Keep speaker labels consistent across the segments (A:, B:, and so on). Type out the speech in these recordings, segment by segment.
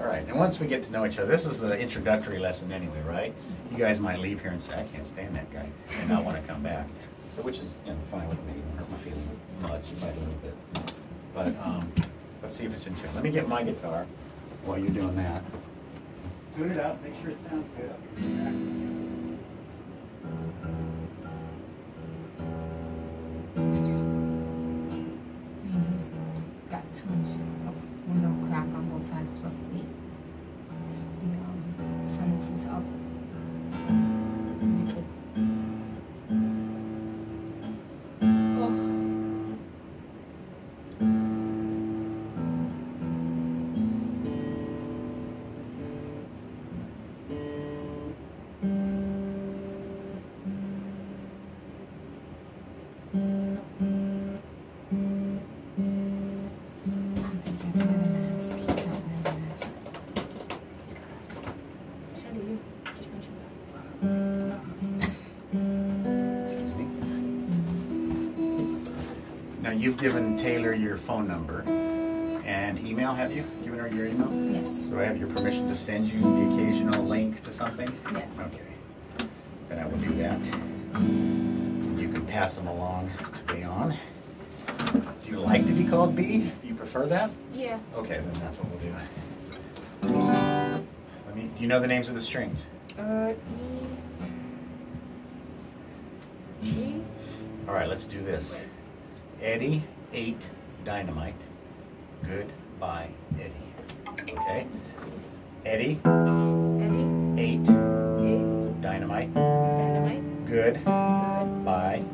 A: All right, and once we get to know each other, this is the introductory lesson anyway, right? You guys might leave here and say, I can't stand that guy, and not want to come back. So, which is, you know, fine with me. It won't hurt my feelings much, you might a little bit. But let's see if it's in tune. Let me get my guitar while you're doing that. Tune it up, make sure it sounds good up here.
B: He's got too much of window crack on both sides, plus the sunroof is up.
A: Now you've given Taylor your phone number and email, have you? Given her your email?
B: Yes.
A: So I have your permission to send you the occasional link to something?
B: Yes.
A: Okay. Then I will do that. You can pass them along to Bayon. Do you like to be called B? Do you prefer that?
C: Yeah.
A: Okay, then that's what we'll do. Do you know the names of the strings?
C: E, G.
A: All right, let's do this. Eddie ate dynamite. Goodbye, Eddie. Okay? Eddie
C: Eddie.
A: ate
C: A.
A: dynamite.
C: Dynamite.
A: Goodbye,
C: Bye.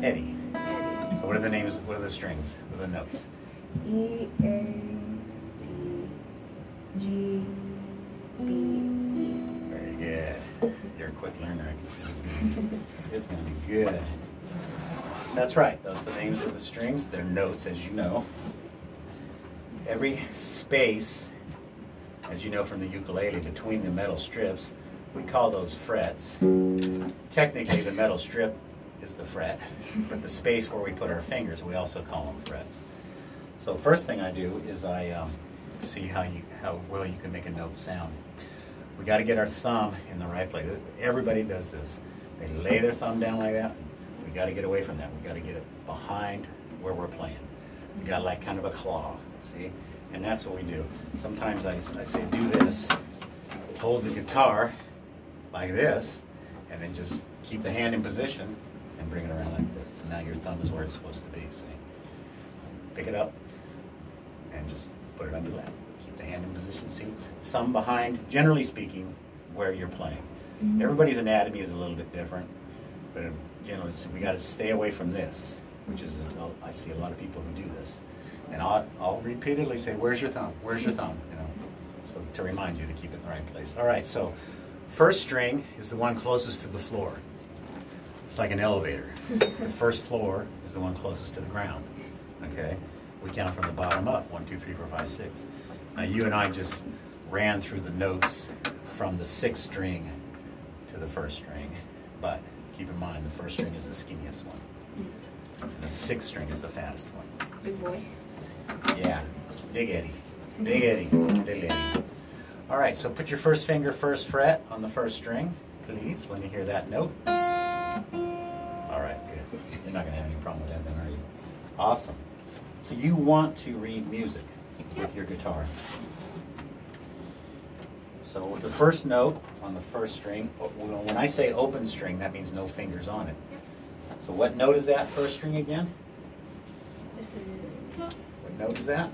A: Eddie.
C: Eddie.
A: So what are the names, what are the strings? What are the notes?
C: E, A, D, G, B, E.
A: Very good. You're a quick learner. I can see it's gonna be good. That's right. Those are the names of the strings. They're notes, as you know. Every space, as you know from the ukulele, between the metal strips, we call those frets. Technically, the metal strip is the fret, but the space where we put our fingers, we also call them frets. So first thing I do is I see how well you can make a note sound. We got to get our thumb in the right place. Everybody does this. They lay their thumb down like that. We got to get away from that. We got to get it behind where we're playing. We got like kind of a claw, see? And that's what we do. Sometimes I say do this, hold the guitar like this, and then just keep the hand in position and bring it around like this. And now your thumb is where it's supposed to be, see? Pick it up and just put it on your lap. Keep the hand in position, see? Thumb behind, generally speaking, where you're playing. Everybody's anatomy is a little bit different, but generally, so we got to stay away from this, which is, I see a lot of people who do this. And I'll repeatedly say, where's your thumb? Where's your thumb? You know, so to remind you to keep it in the right place. All right, so first string is the one closest to the floor. It's like an elevator. The first floor is the one closest to the ground, okay? We count from the bottom up, 1, 2, 3, 4, 5, 6. Now you and I just ran through the notes from the 6th string to the 1st string, but keep in mind the 1st string is the skinniest one. And the 6th string is the fattest one.
C: Big boy.
A: Yeah, Big Eddie. Big Eddie, Little Eddie. All right, so put your first finger, 1st fret on the 1st string, please. Let me hear that note. All right, good. You're not gonna have any problem with that then, are you? Awesome. So you want to read music with your guitar. So the first note on the 1st string, when I say open string, that means no fingers on it. So what note is that 1st string again? What note is that?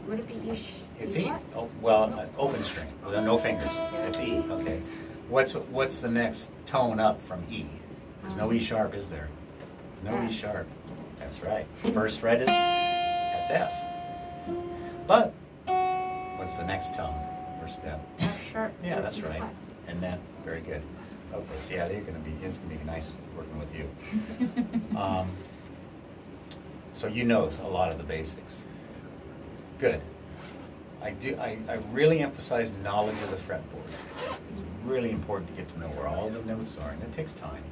C: Would it be E?
A: It's E. Oh, well, open string with no fingers. It's E. Okay. What's the next tone up from E? There's no E sharp, is there? No E sharp. That's right. 1st fret is, that's F. But what's the next tone or step?
C: F sharp.
A: Yeah, that's right. And then very good. Okay, so yeah, it's gonna be nice working with you. So you know a lot of the basics. Good. I really emphasize knowledge of the fretboard. It's really important to get to know where all the notes are, and it takes time.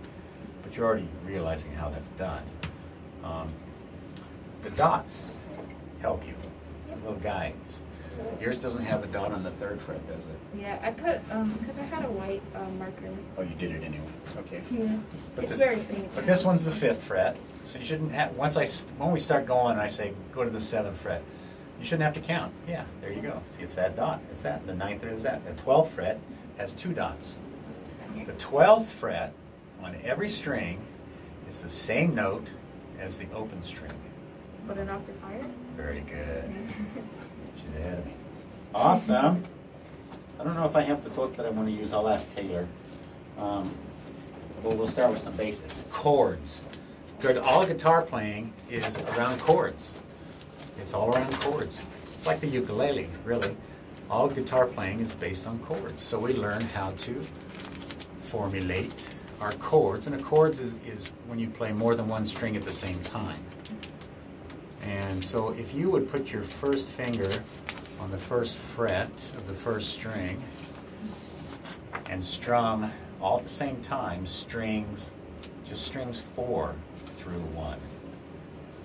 A: But you're already realizing how that's done. The dots help you, little guides. Yours doesn't have a dot on the 3rd fret, does it?
C: Yeah, I put because I had a white marker.
A: Oh, you did it anyway. Okay.
C: Yeah.
A: But
C: It's
A: this,
C: very faint.
A: but this one's the 5th fret, so you shouldn't have. When we start going, I say go to the 7th fret. You shouldn't have to count. Yeah, there you go. See, it's that dot. It's that. The 9th fret is that. The 12th fret has 2 dots. The 12th fret on every string is the same note as the open string.
C: But an octave higher.
A: Very good. You're ahead of me. Awesome. I don't know if I have the book that I want to use. I'll ask Taylor. But we'll start with some basics. Chords. Good. All guitar playing is around chords. It's all around chords. It's like the ukulele, really. All guitar playing is based on chords. So we learn how to formulate our chords. And a chords is when you play more than one string at the same time. And so if you would put your first finger on the 1st fret of the 1st string and strum all at the same time strings 4 through 1.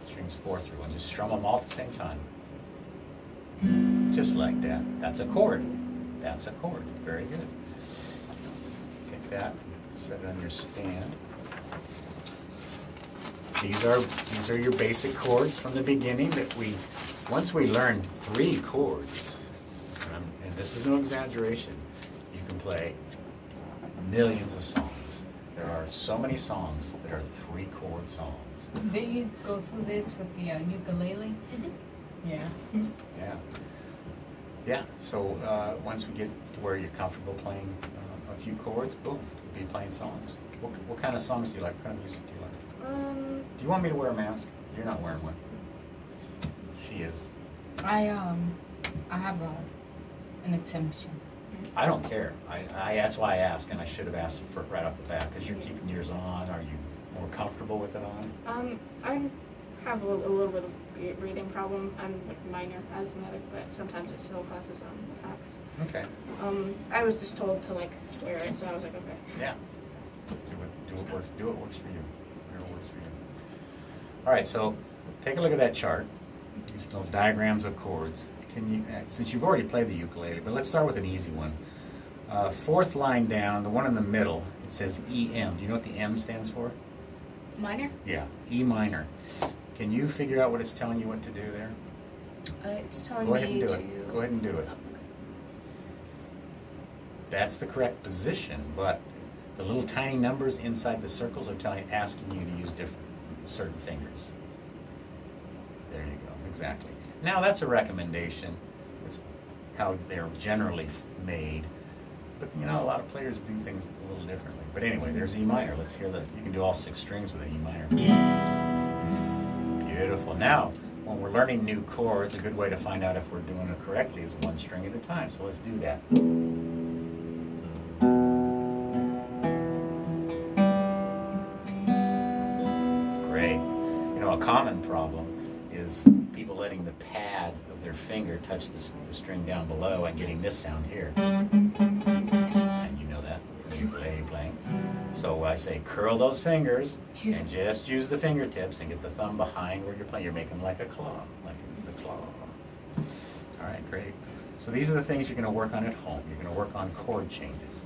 A: Strings 4 through 1. Just strum them all at the same time. Just like that. That's a chord. That's a chord. Very good. Take that, set it on your stand. These are your basic chords from the beginning that once we learn 3 chords, and this is no exaggeration, you can play millions of songs. There are so many songs that are 3-chord songs.
B: Did you go through this with the ukulele? Yeah.
A: Yeah. Yeah, so once we get to where you're comfortable playing a few chords, boom, you'll be playing songs. What kind of songs do you like? What kind of music do you like? Do you want me to wear a mask? You're not wearing one. She is.
B: I have an exemption.
A: I don't care. That's why I ask, and I should have asked for right off the bat, because you're keeping yours on. Are you more comfortable with it on?
C: I have a little bit of breathing problem. I'm like minor asthmatic, but sometimes it still causes attacks.
A: Okay.
C: I was just told to like wear it, so I was like, okay.
A: Yeah. Do what works for you. Whatever works for you. All right, so take a look at that chart. These little diagrams of chords. Can you, since you've already played the ukulele, but let's start with an easy one. 4th line down, the one in the middle, it says EM. Do you know what the M stands for?
C: Minor?
A: Yeah, E minor. Can you figure out what it's telling you what to do there?
B: It's telling
A: Go ahead
B: me
A: and do
B: to...
A: it. Go ahead and do it. That's the correct position, but the little tiny numbers inside the circles are asking you to use certain fingers. There you go, exactly. Now that's a recommendation. It's how they're generally made. But you know, a lot of players do things a little differently. But anyway, there's E minor. Let's hear that. You can do all 6 strings with an E minor. Beautiful. Now, when we're learning new chords, a good way to find out if we're doing it correctly is 1 string at a time. So let's do that. Great. You know, a common problem is people letting the pad of their finger touch the string down below and getting this sound here. And you know that from ukulele playing. So I say curl those fingers and just use the fingertips and get the thumb behind where you're playing. You're making like a claw, like the claw. All right, great. So these are the things you're going to work on at home. You're going to work on chord changes.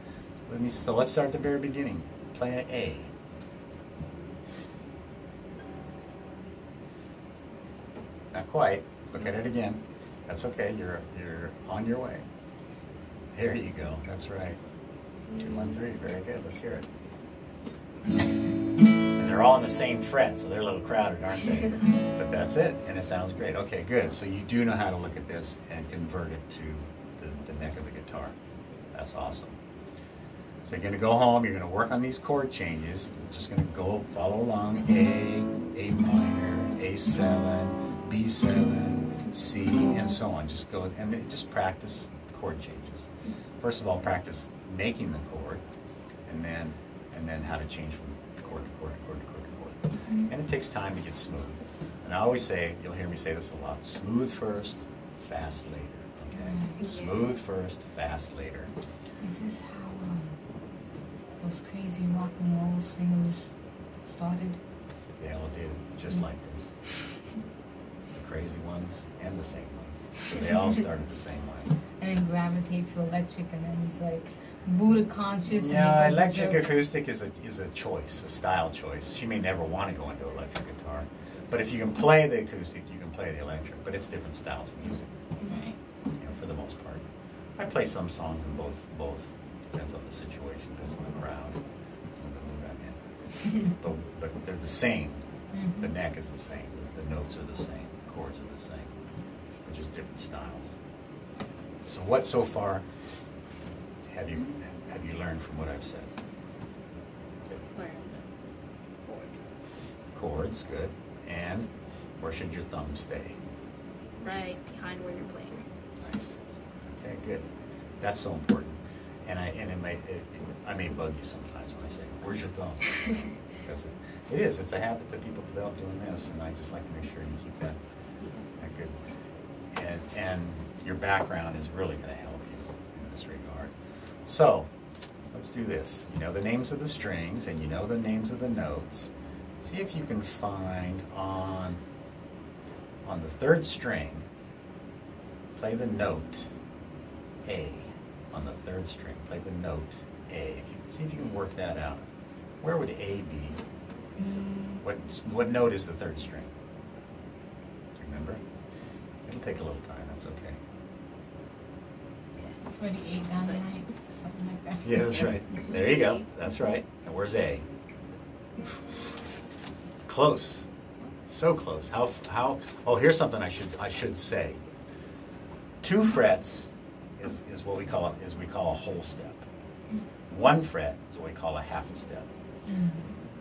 A: So let's start at the very beginning. Play an A. Not quite. Look at it again. That's okay. You're on your way. There you go. That's right. 2, 1, 3. Very good. Let's hear it. And they're all on the same fret, so they're a little crowded, aren't they? But that's it, and it sounds great. Okay, good. So you do know how to look at this and convert it to the neck of the guitar. That's awesome. So you're going to go home. You're going to work on these chord changes. You're just going to go follow along. A minor, A7, B7, C, and so on. Just go and just practice chord changes. First of all, practice making the chord, and then how to change from chord to chord to chord to chord to chord. And it takes time to get smooth. And I always say, you'll hear me say this a lot, smooth first, fast later. Okay? Smooth first, fast later.
B: Is this how those crazy rock and roll singers started?
A: They all did, just like this. The crazy ones and the same ones. So they all started the same way.
B: And then gravitate to electric, and then he's like Buddha conscious.
A: Yeah,
B: and
A: electric acoustic is a choice, a style choice. She may never want to go into electric guitar, but if you can play the acoustic, you can play the electric. But it's different styles of music,
B: Right.
A: for the most part. I play some songs in both. Depends on the situation, depends on the crowd, depends on the mood I'm in. but they're the same.
B: Mm-hmm.
A: The neck is the same. The notes are the same. The chords are the same. But just different styles. So what so far have you learned from what I've said?
C: Learn the chord.
A: Chords, good. And where should your thumb stay?
C: Right behind where you're playing.
A: Nice. Okay, good. That's so important. And I may bug you sometimes when I say, "Where's your thumb?" Because it is. It's a habit that people develop doing this, and I just like to make sure you keep that good. And your background is really going to help you in this regard. So let's do this. You know the names of the strings, and you know the names of the notes. See if you can find on the third string. Play the note A on the third string. Play the note A. See if you can work that out. Where would A be? What note is the third string? Do you remember? It'll take a little time. That's okay.
B: 48 down there, right? Something like that.
A: Yeah, that's right. There you go. That's right. And where's A? Close. So close. How? Oh, here's something I should say. 2 frets is what we call a whole step. 1 fret is what we call a half a step.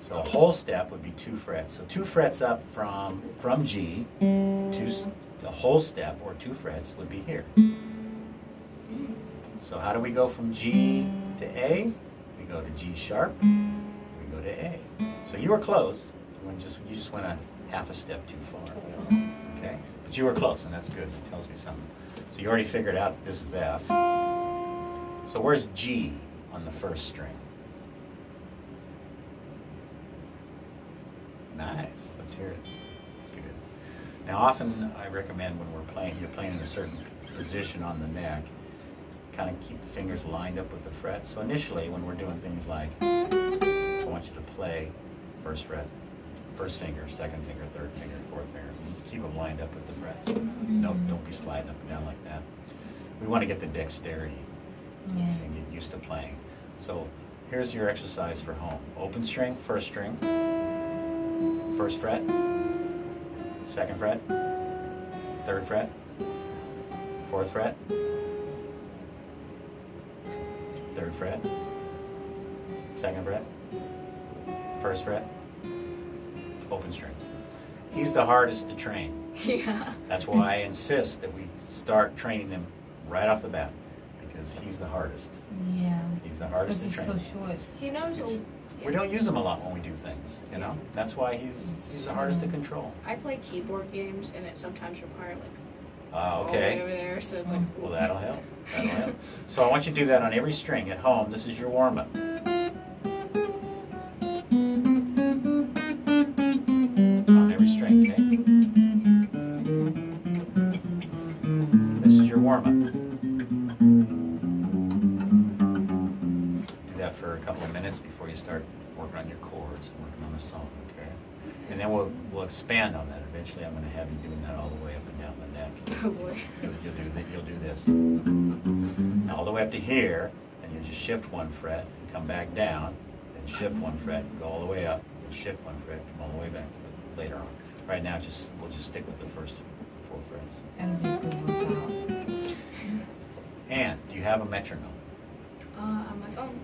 A: So a whole step would be 2 frets. So 2 frets up from G, a whole step or 2 frets would be here. So how do we go from G to A? We go to G sharp. We go to A. So you were close. You just went a half a step too far. Okay, but you were close, and that's good. It tells me something. So you already figured out that this is F. So where's G on the first string? Nice. Let's hear it. Good. Now, often I recommend when you're playing in a certain position on the neck, kind of keep the fingers lined up with the frets. So initially, when we're doing things like, I want you to play first fret, first finger, second finger, third finger, fourth finger. You keep them lined up with the frets. Don't be sliding up and down like that. We want to get the dexterity and get used to playing. So here's your exercise for home. Open string, first string, first fret, second fret, third fret, fourth fret, third fret, second fret, first fret, open string. He's the hardest to train.
C: Yeah.
A: That's why I insist that we start training him right off the bat, because he's the hardest.
B: Yeah.
A: He's the hardest to train.
B: Because he's so short.
C: He knows.
A: We don't use him a lot when we do things, you know? That's why he's the hardest to control.
C: I play keyboard games, and it sometimes require like
A: Okay.
C: all the way over there, so it's like.
A: Well, that'll help. That'll help. So I want you to do that on every string at home. This is your warm-up. On every string, okay? This is your warm-up. Do that for a couple of minutes before you start working on your chords and working on the song, okay? And then we'll expand on that. Eventually, I'm going to have you doing that all the way up and down the neck.
C: Oh boy.
A: You'll do this. Now all the way up to here, and you just shift 1 fret and come back down, then shift 1 fret and go all the way up, and shift 1 fret, come all the way back later on. Right now, we'll just stick with the first 4 frets.
B: That'll be a good workout.
A: And do you have a metronome?
C: On my phone.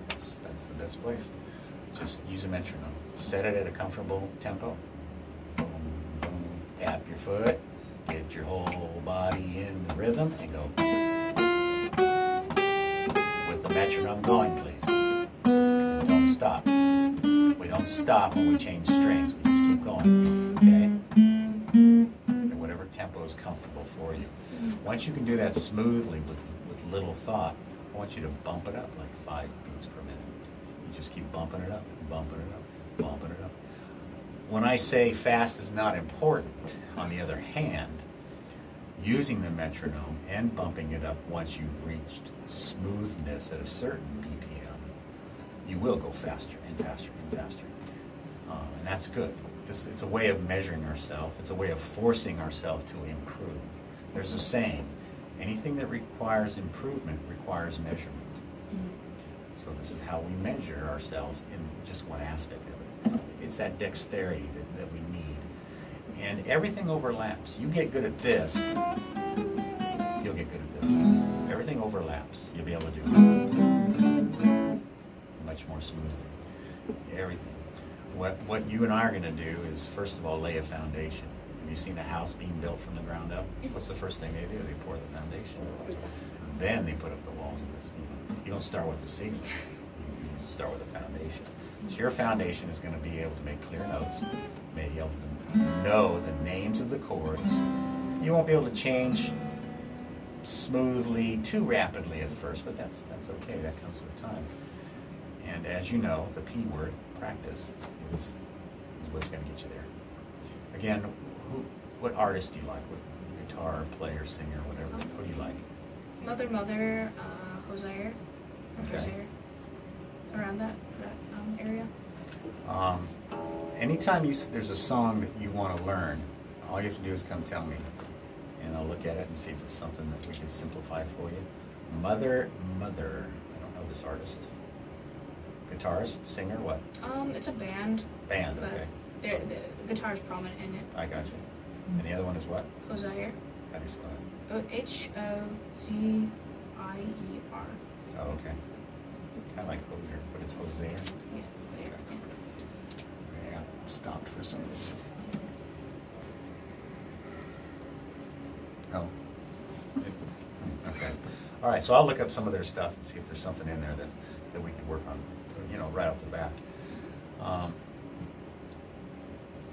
A: That's the best place. Just use a metronome. Set it at a comfortable tempo. Boom, boom. Tap your foot. Get your whole body in the rhythm and go. With the metronome going, please. Don't stop. We don't stop when we change strings. We just keep going. Okay? At whatever tempo is comfortable for you. Once you can do that smoothly with little thought, I want you to bump it up like 5 beats per minute. You just keep bumping it up, bumping it up, bumping it up. When I say fast is not important, on the other hand, using the metronome and bumping it up once you've reached smoothness at a certain BPM, you will go faster and faster and faster. And that's good. It's a way of measuring ourselves. It's a way of forcing ourselves to improve. There's a saying, anything that requires improvement requires measurement. So this is how we measure ourselves in just one aspect of it. It's that dexterity that we need. And everything overlaps. You get good at this, you'll get good at this. Everything overlaps. You'll be able to do much more smoothly. Everything. What you and I are going to do is, first of all, lay a foundation. Have you seen a house being built from the ground up? What's the first thing they do? They pour the foundation. Then they put up the walls of this. You don't start with the ceiling. You start with a foundation. So your foundation is going to be able to make clear notes, be able to know the names of the chords. You won't be able to change smoothly too rapidly at first, but that's okay. That comes with time. And as you know, the P word, practice, is what's going to get you there. Again, what artist do you like? What guitar player, singer, whatever? Who do you like?
C: Mother, Hosea.
A: Okay.
C: Hosea. Around that area.
A: Anytime there's a song that you want to learn, all you have to do is come tell me, and I'll look at it and see if it's something that we can simplify for you. Mother. I don't know this artist. Guitarist, singer, what?
C: It's a band.
A: Band,
C: But
A: okay.
C: the guitar is prominent in it.
A: I got you. And the other one is what?
C: Hosea.
A: How do you spell it?
C: Hozeier.
A: Oh, okay. Kind of like Hosier, but it's Hosea.
C: Yeah. There.
A: Yeah, stopped for some reason. Oh. Okay. All right, so I'll look up some of their stuff and see if there's something in there that we can work on, right off the bat.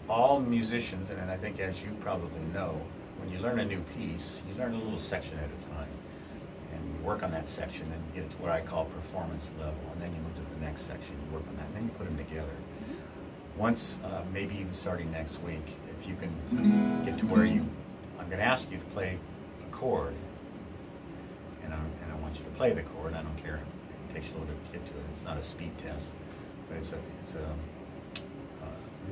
A: All musicians, and I think as you probably know, when you learn a new piece, you learn a little section at a time. And you work on that section and you get to what I call performance level, and then you move to the next section, you work on that, and then you put them together. Once, maybe even starting next week, if you can get to where I'm going to ask you to play a chord, and I want you to play the chord. I don't care. It takes you a little bit to get to it. It's not a speed test, but it's a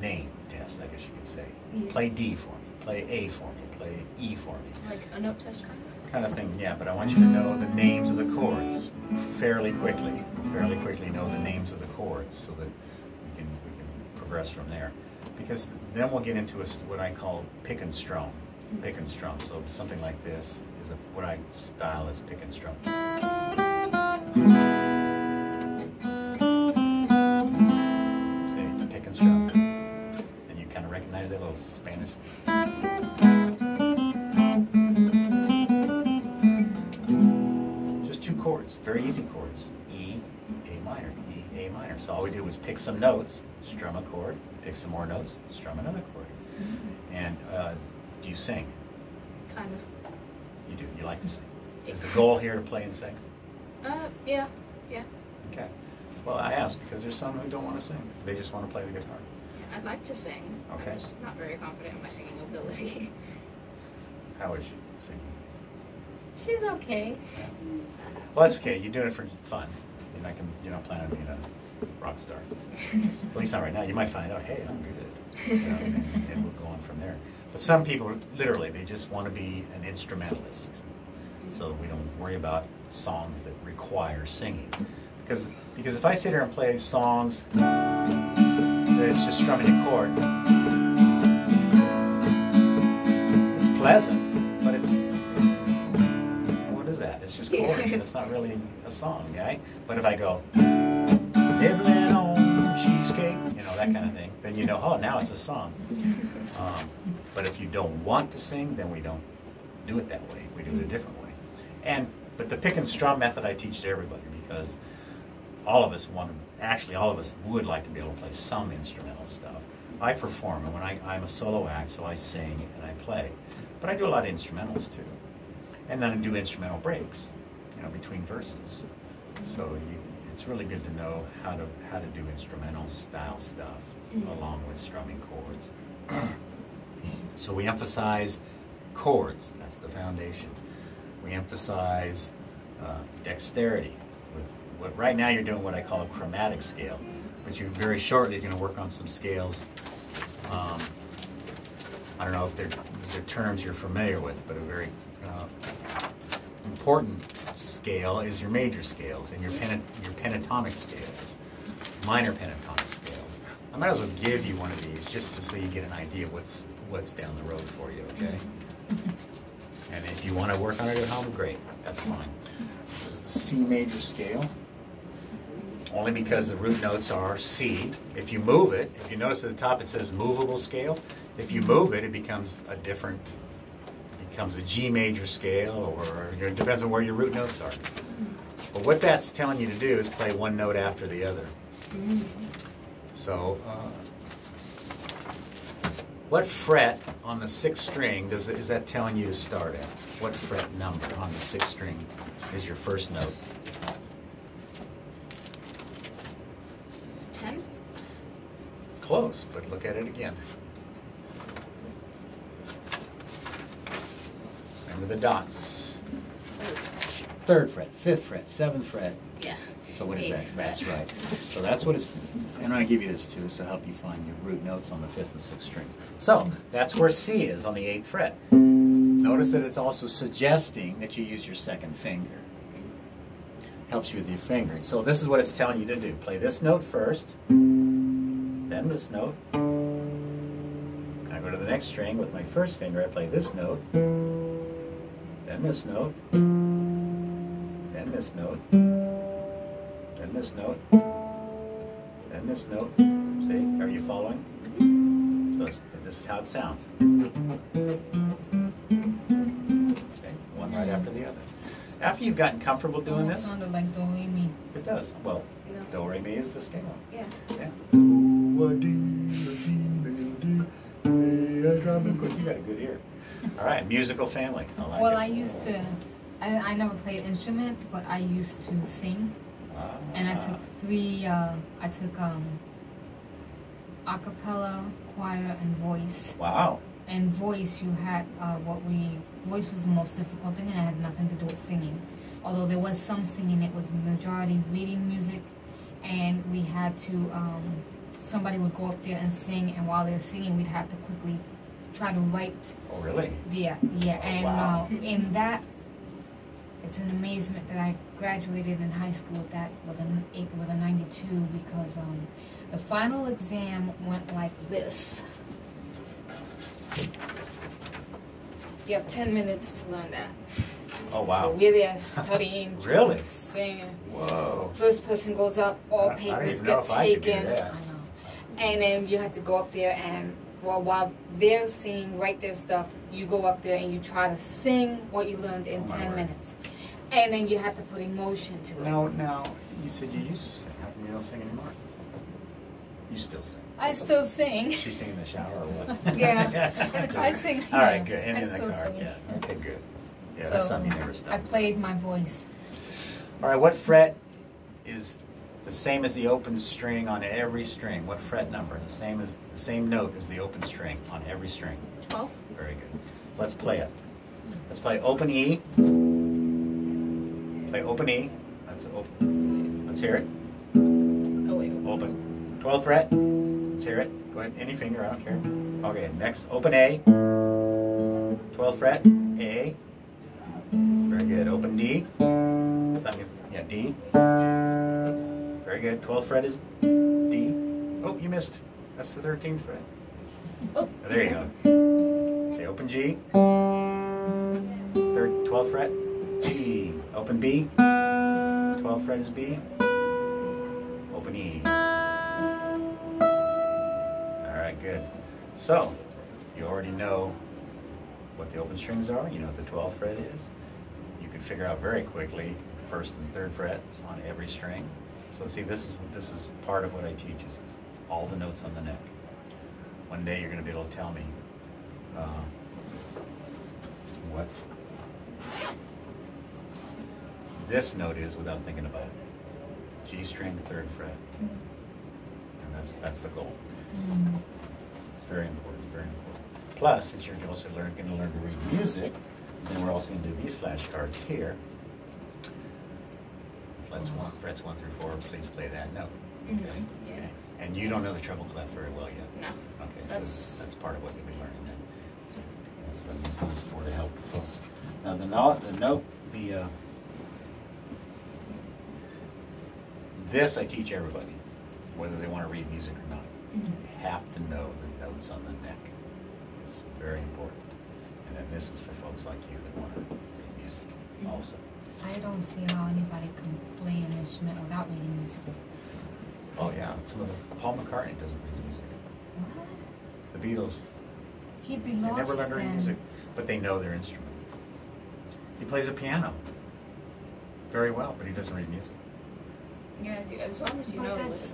A: name test, I guess you could say.
C: Yeah.
A: Play D for me. Play A for me. Play E for me.
C: Like a note test
A: Kind of thing, yeah. But I want you to know the names of the chords fairly quickly. Fairly quickly know the names of the chords so that we can progress from there. Because then we'll get into what I call pick and strum. Pick and strum. So something like this is what I style as pick and strum. See, pick and strum. And you kind of recognize that little Spanish. Just two chords, very easy chords. E, A minor, E, A minor. So all we did was pick some notes, strum a chord, pick some more notes, strum another chord. And do you sing?
C: kind of.
A: You do. You like to sing. Is the goal here to play and sing?
C: Yeah.
A: Okay. Well, I ask because there's some who don't want to sing. They just want to play the guitar.
C: Yeah, I'd like to sing.
A: Okay.
C: I'm just not very confident in my singing ability.
A: How is she singing?
B: She's okay.
A: Yeah. Well, that's okay. You're doing it for fun. You're not planning on being a rock star. At least not right now. You might find out, hey, I'm good. And we'll go on from there. But some people, literally, they just want to be an instrumentalist. So we don't worry about songs that require singing. Because if I sit here and play songs that it's just strumming a chord, it's pleasant, but what is that? It's just chords, and it's not really a song, right? But if I go, nibbling on cheesecake, that kind of thing, then oh, now it's a song. But if you don't want to sing, then we don't do it that way. We do it a different way. But the pick and strum method I teach to everybody because all of us would like to be able to play some instrumental stuff. I perform, and when I'm a solo act, so I sing and I play. But I do a lot of instrumentals too. And then I do instrumental breaks, between verses. So it's really good to know how to do instrumental style stuff along with strumming chords. So we emphasize chords. That's the foundation. We emphasize dexterity. Right now you're doing what I call a chromatic scale, but you very shortly are going to work on some scales. I don't know if they're terms you're familiar with, but a very important scale is your major scales and your pentatonic scales, minor pentatonic scales. I might as well give you one of these just so you get an idea of what's down the road for you, okay? And if you want to work on it at home, great, that's fine. This is the C major scale, only because the root notes are C. If you move it, if you notice at the top it says movable scale, if you move it, it becomes a G major scale, or it depends on where your root notes are. But what that's telling you to do is play one note after the other. So, what fret on the 6th string is that telling you to start at? What fret number on the 6th string is your first note?
B: 10?
A: Close, but look at it again. Remember the dots. 3rd fret, 5th fret, 7th fret.
B: Yeah.
A: So what is that?
B: 8th fret.
A: That's right. So that's what it's, and I'm going to give you this too, to help you find your root notes on the 5th and 6th strings. So that's where C is on the 8th fret. Notice that it's also suggesting that you use your 2nd finger. Helps you with your finger. So this is what it's telling you to do. Play this note first, then this note. I go to the next string with my 1st finger. I play this note, then this note, then this note, then this note, then this note. See? Are you following? So this is how it sounds. Okay, one right after the other. After you've gotten comfortable doing this,
B: It sounded like do, re, mi.
A: it does. Well,
C: Yeah.
A: do, re, mi is the scale.
C: Yeah.
A: Yeah. You got a good ear. All right, musical family. I like
B: Well,
A: it.
B: I used to, I never played an instrument, but I used to sing. And I took a cappella, choir, and voice.
A: Wow.
B: And voice, you had voice was the most difficult thing, and it had nothing to do with singing. Although there was some singing, it was majority reading music, and we had to, somebody would go up there and sing, and while they were singing, we'd have to quickly try to write.
A: Oh, really?
B: Yeah, and
A: wow.
B: In that, it's an amazement that I graduated in high school with that with a 92, because the final exam went like this. You have 10 minutes to learn that.
A: Oh, wow.
B: So we're there studying,
A: Really?
B: singing.
A: Whoa.
B: First person goes up, all
A: I don't
B: papers
A: even know
B: get
A: if I could do
B: taken.
A: that.
B: I know. And then you have to go up there and, well, while they're singing, write their stuff, you go up there and you try to sing what you learned in
A: Oh, my
B: 10
A: word.
B: minutes. And then you have to put emotion to it.
A: Now, you said you used to sing. How come you don't sing anymore? You still sing.
B: I still sing.
A: She sing in the shower or what?
B: Yeah. I sing.
A: All right,
B: yeah,
A: good. And
B: I
A: in the
B: still
A: car,
B: sing.
A: yeah. Okay, good. Yeah, that's something you never
B: I
A: stop.
B: played my voice.
A: All right, what fret is the same as the open string on every string? What fret number? The same note as the open string on every string.
B: 12.
A: Very good. Let's play it. Let's play open E. Play open E. That's open. Let's hear it.
B: Oh, wait.
A: Open. 12th fret. Let's hear it. Go ahead. Any finger. I don't care. Okay. Next. Open A. 12th fret. A. Very good. Open D. Yeah. D. Very good. 12th fret is D. Oh, you missed. That's the 13th fret.
B: Oh.
A: There you go. Okay. Open G. 12th fret. G. Open B. 12th fret is B. Open E. Alright, good. So, you already know what the open strings are. You know what the 12th fret is. You can figure out very quickly 1st and 3rd frets on every string. So see, this is part of what I teach, is all the notes on the neck. One day you're going to be able to tell me what this note is without thinking about it. G string, 3rd fret. And that's the goal. It's very important, very important. Plus, since you're also going to learn to read music, then we're also going to do these flashcards here. Frets 1 through 4, please play that note. Okay?
C: Yeah.
A: Okay. And you don't know the treble clef very well yet.
C: No.
A: Okay, so that's part of what you'll be learning then. That's what I'm using this for, to help the folks. Now this I teach everybody, whether they want to read music or not. You have to know the notes on the neck. It's very important. And then this is for folks like you that want to read music also.
B: I don't see how anybody can play an instrument without reading music.
A: Oh yeah, Paul McCartney doesn't read music.
B: What?
A: The Beatles,
B: He'd be
A: they
B: lost
A: never learned to read
B: then.
A: music, but they know their instrument. He plays a piano very well, but he doesn't read music.
C: Yeah, as long as you
B: But
C: know
B: that's-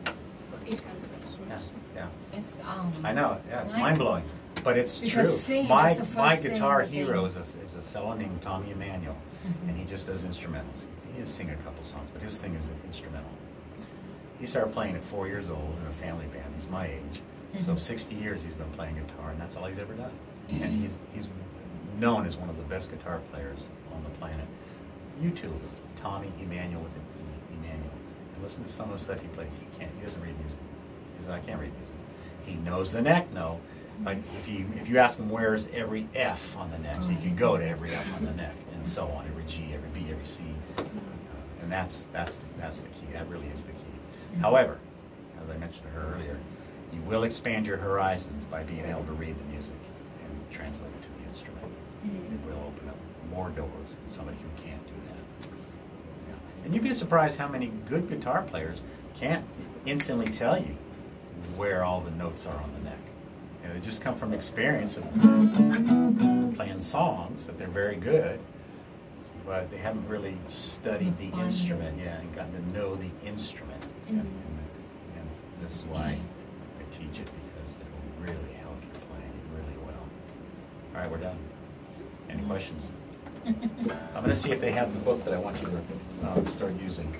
C: these kinds of
A: Yeah,
C: instruments.
A: yeah.
B: It's
A: I know. Yeah, it's
B: Right.
A: mind blowing, but it's
B: Because
A: true.
B: singing
A: My
B: is the first thing
A: guitar
B: that they-
A: hero is a fellow named Tommy Emmanuel,
B: Mhm.
A: and he just does instrumentals. He does sing a couple songs, but his thing is instrumental. He started playing at 4 years old in a family band. He's my age, so
B: Mhm.
A: 60 years he's been playing guitar, and that's all he's ever done. And he's known as one of the best guitar players on the planet. YouTube Tommy Emmanuel with an E, Emmanuel, and listen to some of the stuff he plays. He doesn't read music. He says, I can't read music. He knows the neck, no. Like if you ask him where's every F on the neck, he can go to every F on the neck, and so on, every G, every B, every C, and that's the key. That really is the key. However, as I mentioned to her earlier, you will expand your horizons by being able to read the music and translate it to the instrument. It will open up more doors than somebody who can't do that. Yeah. And you'd be surprised how many good guitar players can't instantly tell you where all the notes are on the neck. And they just come from experience of playing songs that they're very good, but they haven't really studied the
B: Refined it.
A: instrument, and gotten to know the instrument. And this is why I teach it, because it will really help you playing it really well. All right, we're done. Any questions? I'm going to see if they have the book that I want you to start using.